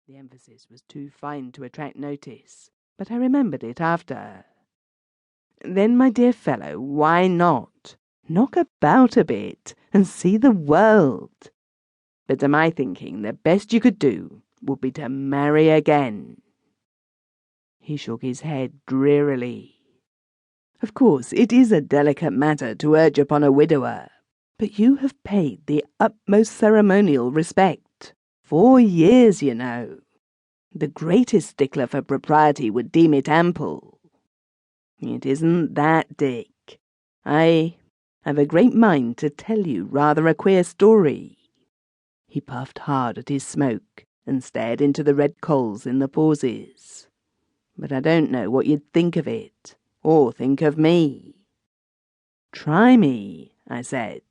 The emphasis was too fine to attract notice, but I remembered it after. "Then, my dear fellow, why not? Knock about a bit and see the world. But to my thinking, the best you could do would be to marry again." He shook his head drearily. "Of course, it is a delicate matter to urge upon a widower, but you have paid the utmost ceremonial respect. 4 years, you know. The greatest stickler for propriety would deem it ample. It isn't that, Dick. I have a great mind to tell you rather a queer story." He puffed hard at his smoke and stared into the red coals in the pauses. "But I don't know what you'd think of it, or think of me." "Try me," I said.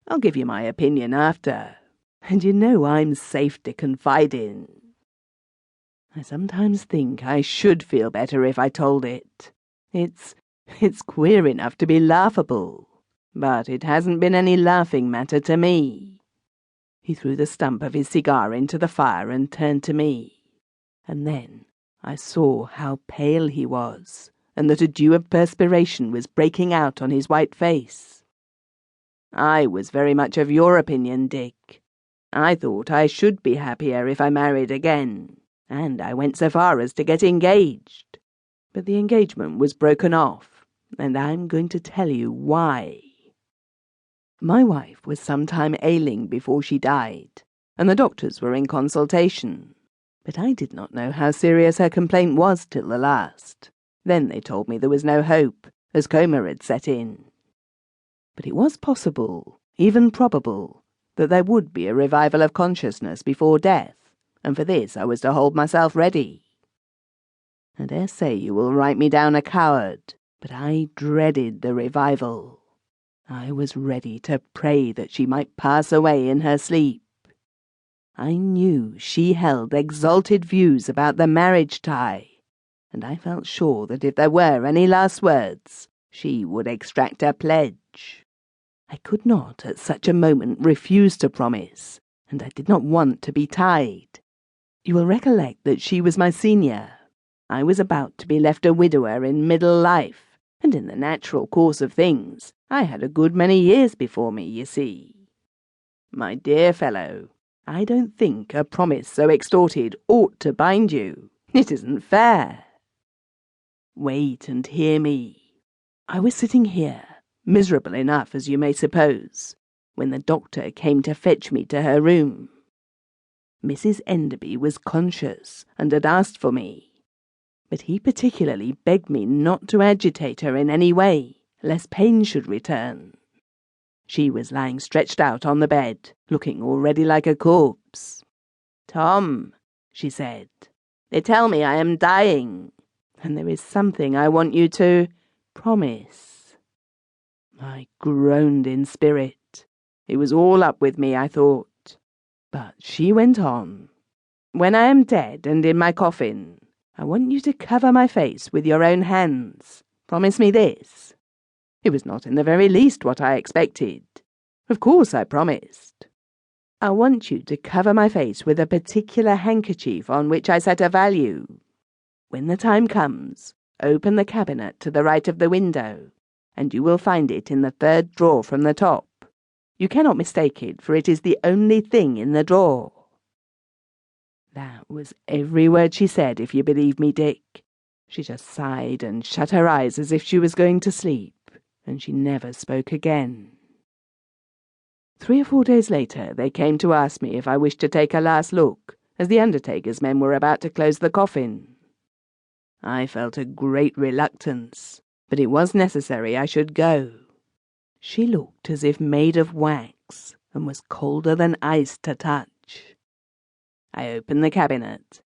"I'll give you my opinion after, and you know I'm safe to confide in. I sometimes think I should feel better if I told it. It's queer enough to be laughable, but it hasn't been any laughing matter to me." He threw the stump of his cigar into the fire and turned to me, and then I saw how pale he was, and that a dew of perspiration was breaking out on his white face. "I was very much of your opinion, Dick. I thought I should be happier if I married again, and I went so far as to get engaged. But the engagement was broken off, and I'm going to tell you why. My wife was some time ailing before she died, and the doctors were in consultation. But I did not know how serious her complaint was till the last. Then they told me there was no hope, as coma had set in. But it was possible, even probable, that there would be a revival of consciousness before death, and for this I was to hold myself ready. I dare say you will write me down a coward, but I dreaded the revival. I was ready to pray that she might pass away in her sleep. I knew she held exalted views about the marriage tie, and I felt sure that if there were any last words, she would extract a pledge. I could not at such a moment refuse to promise, and I did not want to be tied. You will recollect that she was my senior. I was about to be left a widower in middle life, and in the natural course of things, I had a good many years before me, you see. My dear fellow, I don't think a promise so extorted ought to bind you. It isn't fair. Wait and hear me. I was sitting here, miserable enough as you may suppose, when the doctor came to fetch me to her room. Mrs. Enderby was conscious and had asked for me, but he particularly begged me not to agitate her in any way, lest pain should return. She was lying stretched out on the bed, looking already like a corpse. "Tom," she said, "they tell me I am dying, and there is something I want you to promise." I groaned in spirit. It was all up with me, I thought. But she went on. "When I am dead and in my coffin, I want you to cover my face with your own hands. Promise me this." It was not in the very least what I expected. Of course I promised. "I want you to cover my face with a particular handkerchief on which I set a value. When the time comes, open the cabinet to the right of the window, and you will find it in the 3rd drawer from the top. You cannot mistake it, for it is the only thing in the drawer." That was every word she said, if you believe me, Dick. She just sighed and shut her eyes as if she was going to sleep, and she never spoke again. 3 or 4 days later, they came to ask me if I wished to take a last look, as the undertaker's men were about to close the coffin. I felt a great reluctance, but it was necessary I should go. She looked as if made of wax, and was colder than ice to touch. I opened the cabinet,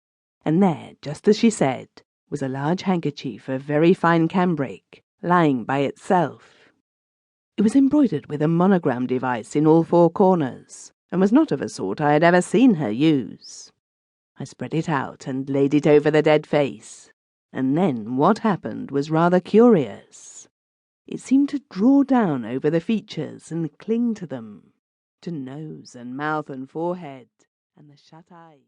and there, just as she said, was a large handkerchief of very fine cambric, lying by itself. It was embroidered with a monogram device in all 4 corners, and was not of a sort I had ever seen her use. I spread it out and laid it over the dead face, and then what happened was rather curious. It seemed to draw down over the features and cling to them, to nose and mouth and forehead, and the shut eyes.